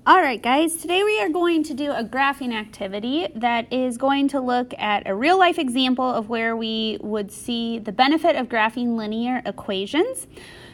All right, guys, today we are going to do a graphing activity that is going to look at a real life example of where we would see the benefit of graphing linear equations.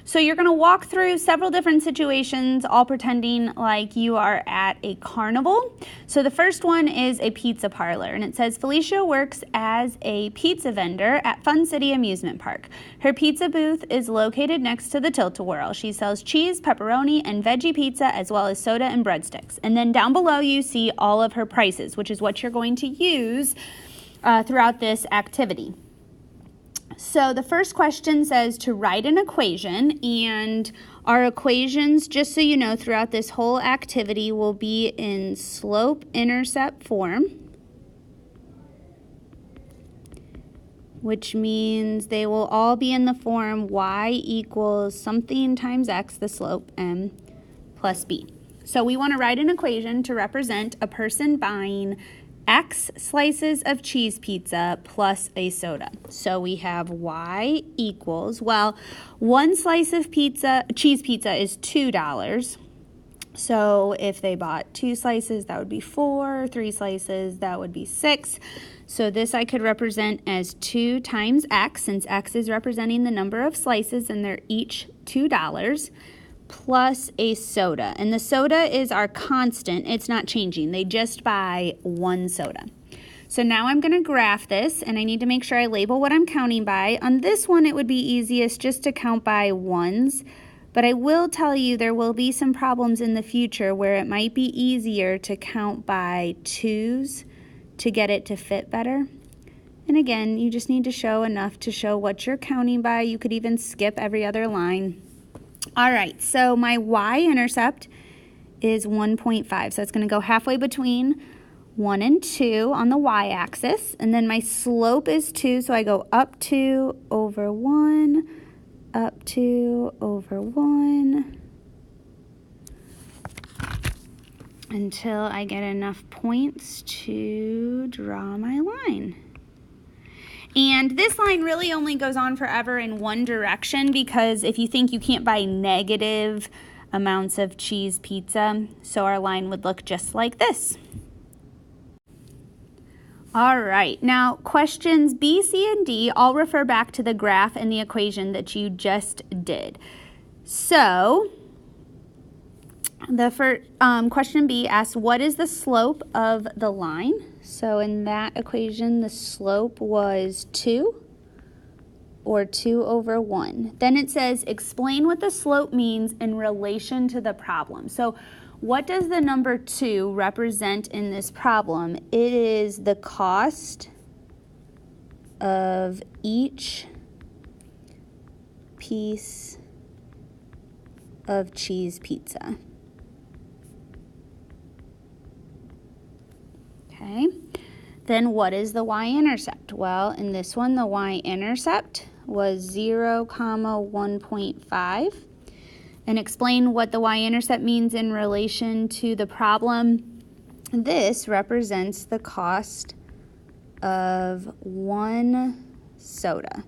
So you're going to walk through several different situations, all pretending like you are at a carnival. So the first one is a pizza parlor, and it says Felicia works as a pizza vendor at Fun City Amusement Park. Her pizza booth is located next to the Tilt-A-Whirl. She sells cheese, pepperoni, and veggie pizza, as well as soda and breadsticks. And then down below you see all of her prices, which is what you're going to use throughout this activity. So the first question says to write an equation, and our equations, just so you know, throughout this whole activity will be in slope-intercept form, which means they will all be in the form y equals something times x, the slope, m, plus b. So we want to write an equation to represent a person buying X slices of cheese pizza plus a soda. So we have y equals, well, one slice of cheese pizza is $2. So if they bought 2 slices, that would be 4, 3 slices, that would be 6. So this I could represent as 2 times x, since x is representing the number of slices and they're each $2. Plus a soda, and the soda is our constant. It's not changing. They just buy 1 soda. So now I'm going to graph this, and I need to make sure I label what I'm counting by. On this one, it would be easiest just to count by ones, but I will tell you there will be some problems in the future where it might be easier to count by 2s to get it to fit better. And again, you just need to show enough to show what you're counting by. You could even skip every other line. All right, so my y-intercept is 1.5, so it's going to go halfway between 1 and 2 on the y-axis, and then my slope is 2, so I go up 2 over 1, up 2 over 1, until I get enough points to draw my line. And this line really only goes on forever in one direction, because if you think you can't buy negative amounts of cheese pizza, so our line would look just like this. All right, now questions B, C, and D all refer back to the graph and the equation that you just did. So the first question B asks, what is the slope of the line? So in that equation, the slope was 2, or 2 over 1. Then it says, explain what the slope means in relation to the problem. So what does the number 2 represent in this problem? It is the cost of each piece of cheese pizza. Okay, then what is the y-intercept? Well, in this one, the y-intercept was 0, 1.5. And explain what the y-intercept means in relation to the problem. This represents the cost of 1 soda.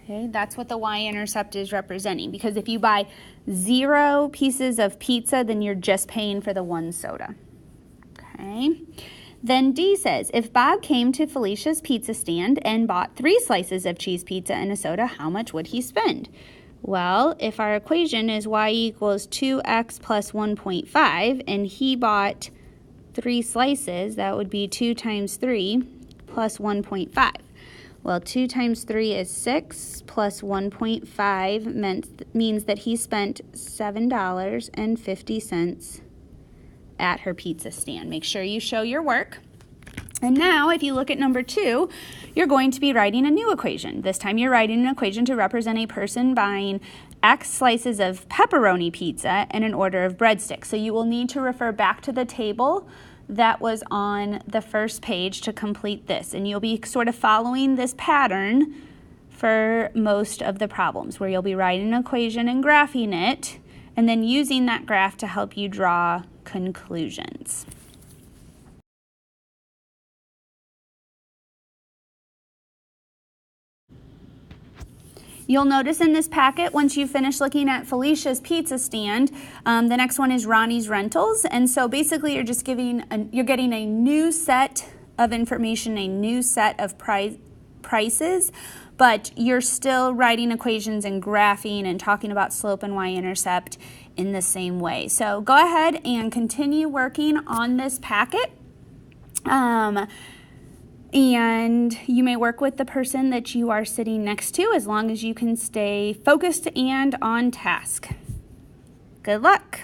Okay, that's what the y-intercept is representing, because if you buy 0 pieces of pizza, then you're just paying for the 1 soda. Okay, then D says, if Bob came to Felicia's pizza stand and bought 3 slices of cheese pizza and a soda, how much would he spend? Well, if our equation is y equals 2x plus 1.5, and he bought 3 slices, that would be 2 times 3 plus 1.5. Well, 2 times 3 is 6, plus 1.5 means that he spent $7.50 at her pizza stand. Make sure you show your work. And now, if you look at number 2, you're going to be writing a new equation. This time you're writing an equation to represent a person buying X slices of pepperoni pizza and an order of breadsticks. So you will need to refer back to the table that was on the first page to complete this. And you'll be sort of following this pattern for most of the problems, where you'll be writing an equation and graphing it, and then using that graph to help you draw conclusions. You'll notice in this packet, once you finish looking at Felicia's pizza stand, the next one is Ronnie's rentals. And so basically you're just getting a new set of information, a new set of prices, but you're still writing equations and graphing and talking about slope and y-intercept in the same way. So go ahead and continue working on this packet. And you may work with the person that you are sitting next to as long as you can stay focused and on task. Good luck.